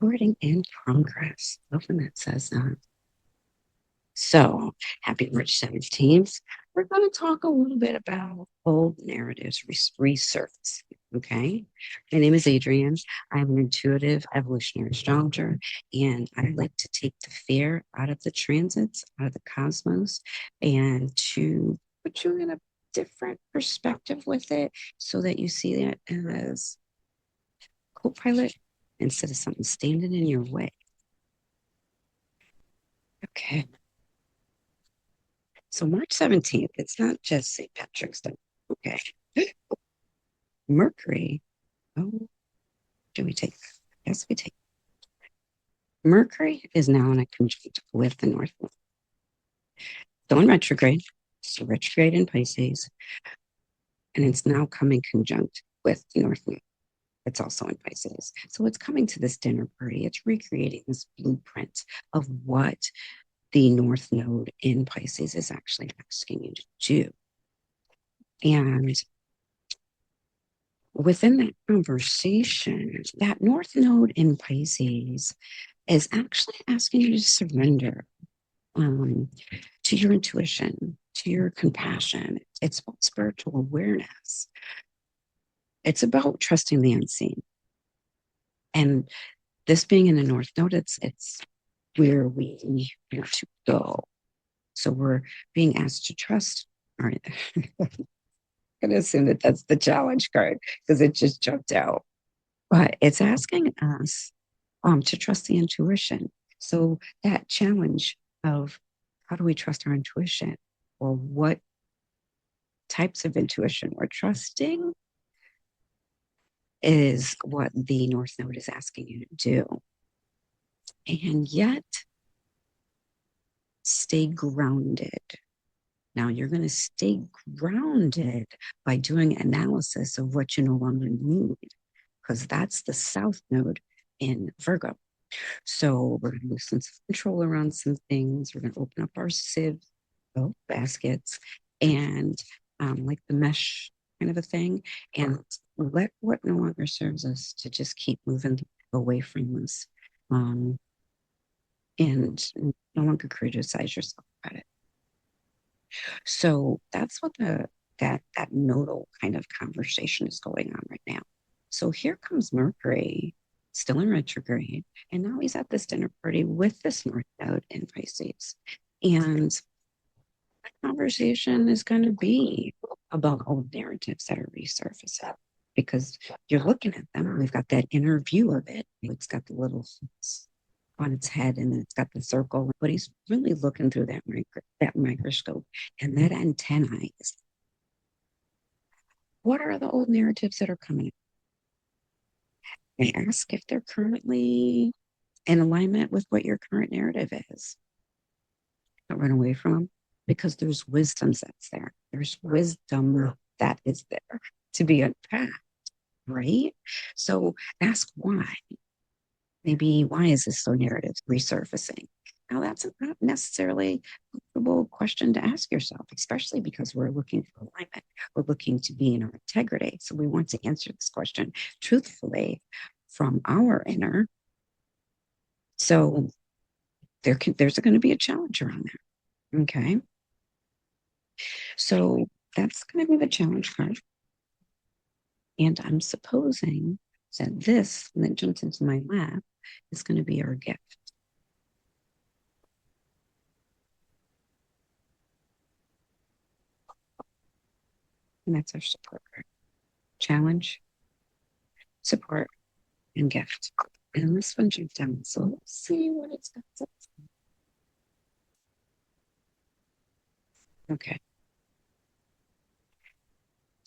Recording in progress. Love when that says that. So, happy March 17th. We're going to talk a little bit about old narratives resurface. Okay. My name is Adrienne. I'm an intuitive evolutionary astrologer, and I like to take the fear out of the transits, out of the cosmos, and to put you in a different perspective with it so that you see it as co-pilot instead of something standing in your way. Okay. So March 17th, it's not just St. Patrick's Day. Okay. Mercury. Oh, do we take that? Yes, we take. Mercury is now in a conjunct with the North Node. So in retrograde. So retrograde in Pisces, and it's now coming conjunct with the North Node. It's also in Pisces. So it's coming to this dinner party. It's recreating this blueprint of what the North Node in Pisces is actually asking you to do. And within that conversation, that North Node in Pisces is actually asking you to surrender um, to your intuition, to your compassion. It's about spiritual awareness. It's about trusting the unseen. And this being in the North Node, it's where we want to go. So we're being asked to trust. All right. I'm going to assume that that's the challenge card because it just jumped out. But it's asking us to trust the intuition. So that challenge of how do we trust our intuition, or what types of intuition we're trusting, is what the North Node is asking you to do. And yet stay grounded. Now you're going to stay grounded by doing analysis of what you no longer need, because that's the South Node in Virgo. So we're going to loosen some control around some things. We're going to open up our sieve baskets and like the mesh kind of a thing, and let what no longer serves us to just keep moving away from us, and no longer criticize yourself about it. So that's what that nodal kind of conversation is going on right now. So here comes Mercury, still in retrograde, and now he's at this dinner party with this North Node in Pisces. And the conversation is going to be about old narratives that are resurfacing, because you're looking at them. We've got that inner view of it. It's got the little on its head, and then it's got the circle. But he's really looking through that microscope, and that antenna is, what are the old narratives that are coming up? I ask if they're currently in alignment with what your current narrative is. Don't run away from them, because there's wisdom that's there. There's wisdom that is there to be unpacked, right? So ask why. Maybe why is this so narrative resurfacing? Now, that's not necessarily a comfortable question to ask yourself, especially because we're looking for alignment. We're looking to be in our integrity. So we want to answer this question truthfully from our inner. So there's going to be a challenge around there. Okay. So that's going to be the challenge card. And I'm supposing that this, when it jumps into my lap, is going to be our gift. And that's our support card. Challenge, support, and gift. And this one jumped down. So let's see what it's got. Okay.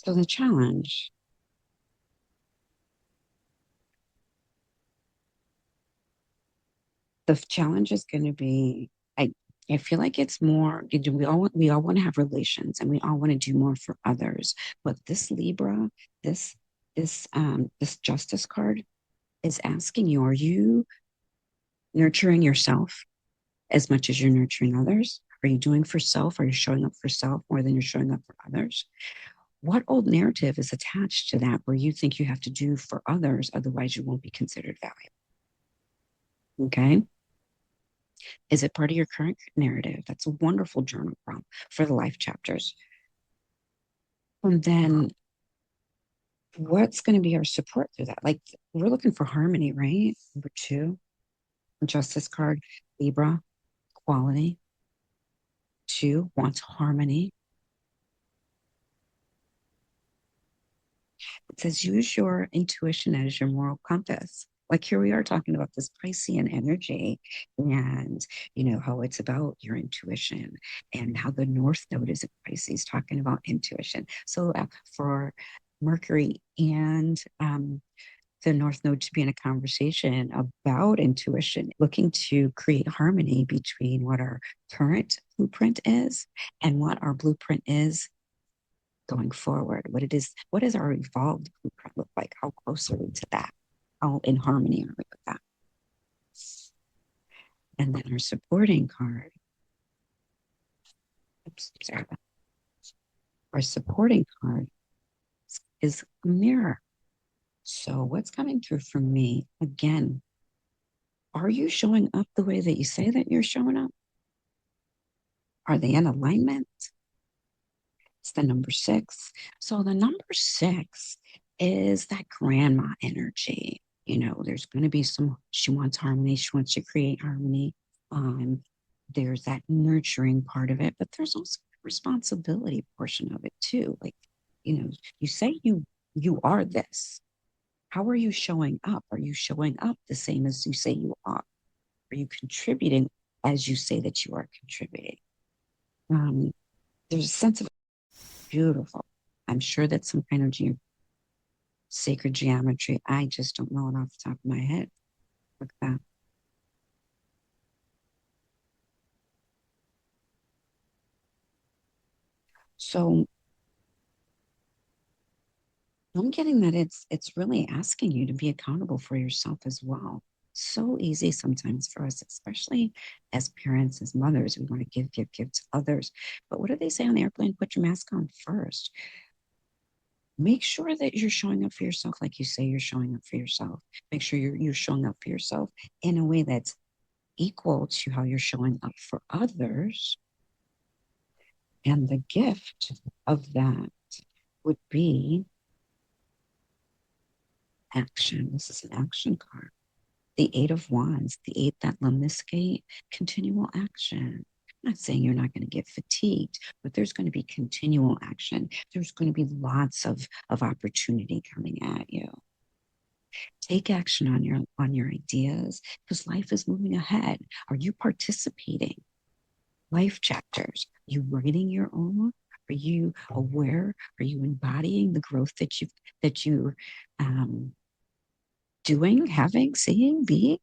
So the challenge, is going to be, I feel like it's more, we all want to have relations, and we all want to do more for others. But this Libra, this this justice card is asking you, are you nurturing yourself as much as you're nurturing others? Are you doing for self? Are you showing up for self more than you're showing up for others? What old narrative is attached to that where you think you have to do for others, otherwise you won't be considered valuable? Okay. Is it part of your current narrative? That's a wonderful journal prompt for the life chapters. And then what's going to be our support through that? Like we're looking for harmony, right? Number two, justice card, Libra, quality. Two wants harmony. It says use your intuition as your moral compass. Like here we are talking about this Piscean energy and how it's about your intuition and how the North Node is in Pisces talking about intuition. So for Mercury and the North Node to be in a conversation about intuition, looking to create harmony between what our current blueprint is and what our blueprint is going forward. What does our evolved blueprint look like? How close are we to that? How in harmony are we with that? And then our supporting card, oops, sorry, our supporting card is a mirror. So what's coming through for me again? Are you showing up the way that you say that you're showing up? Are they in alignment? It's the number six. So the number six is that grandma energy. There's going to be she wants harmony. She wants to create harmony. Um, there's that nurturing part of it, but there's also the responsibility portion of it too. Like, you say you are this. How are you showing up? Are you showing up the same as you say you are? Are you contributing as you say that you are contributing? Um, there's a sense of beautiful. I'm sure that's some kind of sacred geometry. I just don't know it off the top of my head. Look at that. So I'm getting that it's really asking you to be accountable for yourself as well. So easy sometimes for us, especially as parents, as mothers, we want to give to others. But what do they say on the airplane? Put your mask on first. Make sure that you're showing up for yourself like you say you're showing up for yourself. Make sure you're showing up for yourself in a way that's equal to how you're showing up for others. And the gift of that would be action. This is an action card. The Eight of Wands, the eight that lemniscate, continual action. I'm not saying you're not going to get fatigued, but there's going to be continual action. There's going to be lots of opportunity coming at you. Take action on your ideas because life is moving ahead. Are you participating? Life chapters. Are you writing your own? Are you aware? Are you embodying the growth that you're um, doing, having, seeing, being?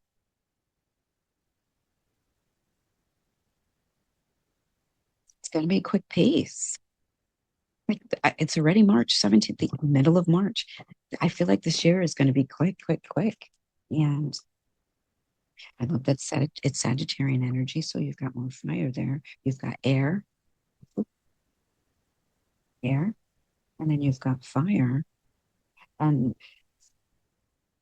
It's going to be a quick pace. Like it's already March 17th, the middle of March. I feel like this year is going to be quick, quick, quick. And I love that it's Sagittarian energy. So you've got more fire there. You've got air, and then you've got fire. And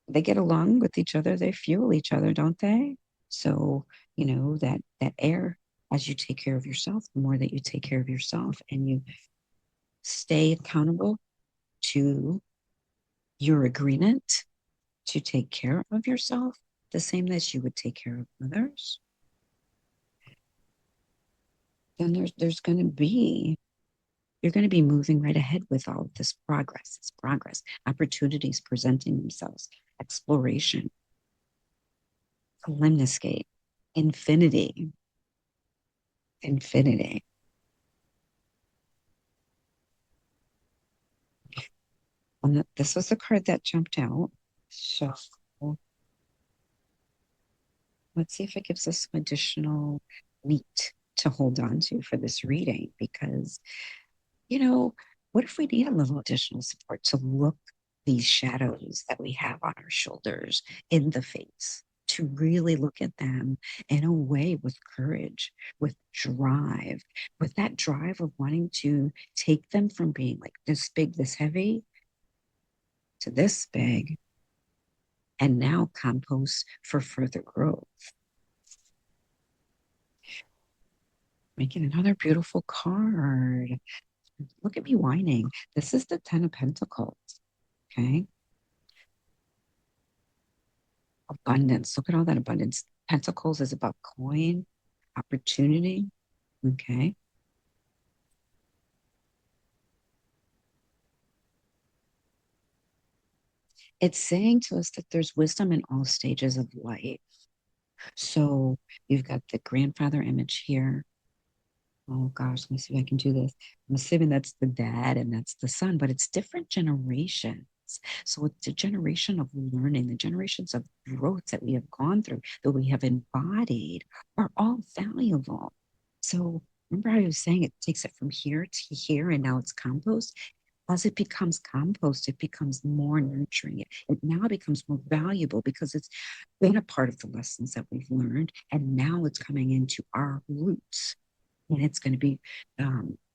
they get along with each other. They fuel each other, don't they? So, that air, as you take care of yourself, the more that you take care of yourself and you stay accountable to your agreement to take care of yourself, the same as you would take care of others, then there's going to be you're going to be moving right ahead with all of this progress, opportunities presenting themselves, exploration, lemniscate, infinity, infinity. And this was the card that jumped out. So let's see if it gives us some additional meat to hold on to for this reading. Because, what if we need a little additional support to look these shadows that we have on our shoulders in the face? To really look at them in a way with courage, with drive, with that drive of wanting to take them from being like this big, this heavy to this big and now compost for further growth. Making another beautiful card. Look at me whining. This is the Ten of Pentacles. Okay. Abundance. Look at all that abundance. Pentacles is about coin, opportunity. Okay. It's saying to us that there's wisdom in all stages of life. So you've got the grandfather image here. Oh gosh, let me see if I can do this. I'm assuming that's the dad and that's the son, but it's different generations. So it's the generation of learning, the generations of growth that we have gone through, that we have embodied, are all valuable. So remember how I was saying it takes it from here to here and now it's compost? As it becomes compost, it becomes more nurturing. It now becomes more valuable because it's been a part of the lessons that we've learned. And now it's coming into our roots and it's going to be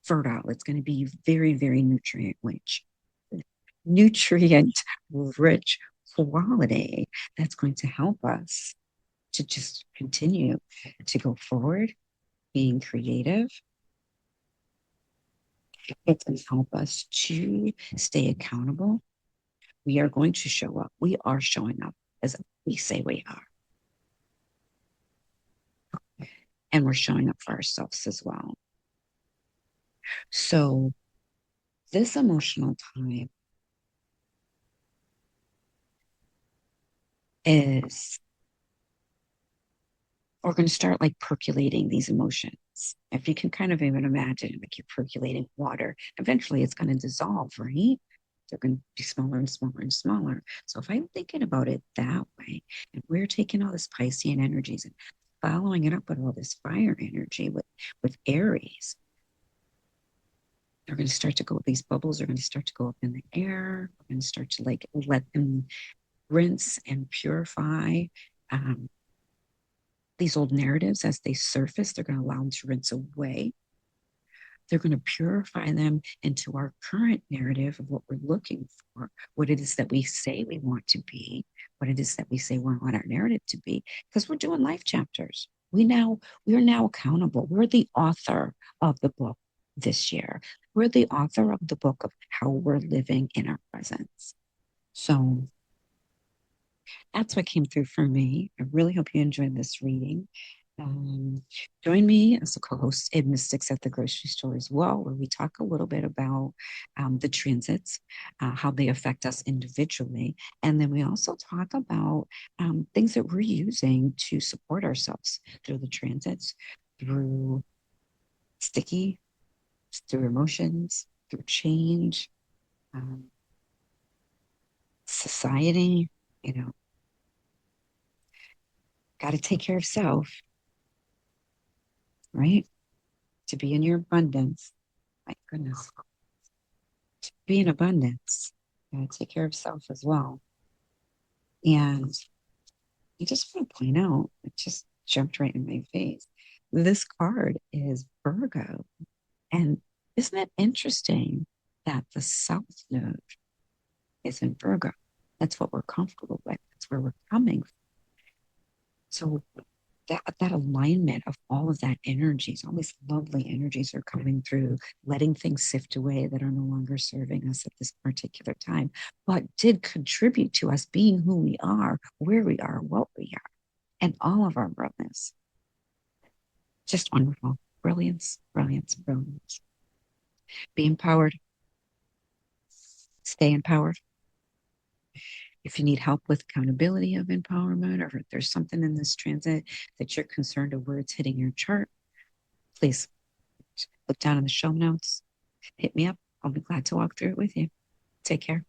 fertile. It's going to be very, very nutrient rich quality that's going to help us to just continue to go forward, being creative. It's going to help us to stay accountable. We are going to show up. We are showing up as we say we are. And we're showing up for ourselves as well. So, this emotional time is, we're going to start like percolating these emotions. If you can kind of even imagine, like you're percolating water, eventually it's going to dissolve, right? They're going to be smaller and smaller and smaller. So if I'm thinking about it that way, and we're taking all this Piscean energies and following it up with all this fire energy with Aries, they're going to start to go, these bubbles are going to start to go up in the air. We're going to start to like let them rinse and purify. Um, these old narratives as they surface, they're going to allow them to rinse away. They're going to purify them into our current narrative of what we're looking for, what it is that we say we want to be, what it is that we say we want our narrative to be, because we're doing life chapters. We are now accountable. We're the author of the book this year. We're the author of the book of how we're living in our presence. So that's what came through for me. I really hope you enjoyed this reading. Um, Join me as a co-host in Mystics at the Grocery Store as well, where we talk a little bit about the transits, how they affect us individually. And then we also talk about things that we're using to support ourselves through the transits, through sticky, through emotions, through change, um, society, you know, got to take care of self, right? To be in your abundance. My goodness. To be in abundance. And take care of self as well. And I just want to point out, it just jumped right in my face. This card is Virgo. And isn't it interesting that the South Node is in Virgo? That's what we're comfortable with. That's where we're coming from. So that alignment of all of that energies, all these lovely energies are coming through, letting things sift away that are no longer serving us at this particular time, but did contribute to us being who we are, where we are, what we are, and all of our brilliance. Just wonderful. Brilliance, brilliance, brilliance. Be empowered. Stay empowered. If you need help with accountability of empowerment, or if there's something in this transit that you're concerned of where it's hitting your chart, please look down in the show notes, hit me up. I'll be glad to walk through it with you. Take care.